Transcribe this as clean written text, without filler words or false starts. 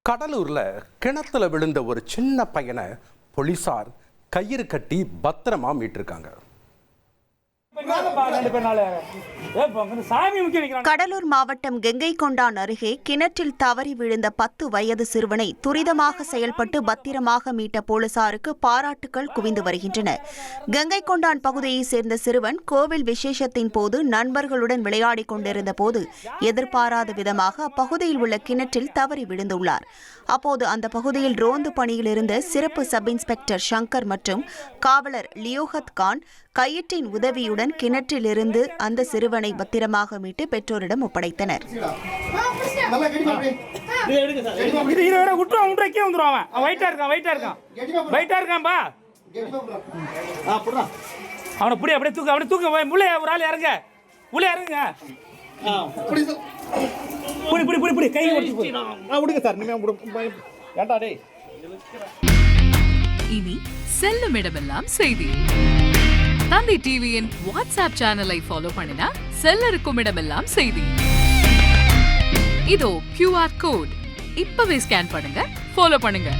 கடலூர்ல கிணத்துல விழுந்த ஒரு சின்ன பையனை போலீசார் கயிறு கட்டி பத்திரமா மீட்டிருக்காங்க. கடலூர் மாவட்டம் கெங்கைகொண்டான் அருகே கிணற்றில் தவறி விழுந்த 10 வயது சிறுவனை துரிதமாக செயல்பட்டு பத்திரமாக மீட்ட போலீசாருக்கு பாராட்டுகள் குவிந்து வருகின்றன. கெங்கைகொண்டான் பகுதியைச் சேர்ந்த சிறுவன் கோவில் விசேஷத்தின் போது நண்பர்களுடன் விளையாடிக் கொண்டிருந்த போது எதிர்பாராத விதமாக அப்பகுதியில் உள்ள கிணற்றில் தவறி விழுந்துள்ளார். அப்போது அந்த பகுதியில் ரோந்து பணியில் இருந்த சிறப்பு சப் இன்ஸ்பெக்டர் சங்கர் மற்றும் காவலர் லியோஹத் கான் கயிற்றின் உதவியுடன் கிணற்றிலிருந்து அந்த சிறுவனை பத்திரமாக மீட்டு பெற்றோரிடம் ஒப்படைத்தனர். இனி செல்லும் இடமெல்லாம் செய்தி. தந்தி டிவியின் வாட்ஸ்அப் சேனலை ஃபாலோ பண்ணினா செல்ல இருக்கும் இடமெல்லாம் செய்தி. இதோ QR கோட் இப்பவே ஸ்கேன் பண்ணுங்க, ஃபாலோ பண்ணுங்க.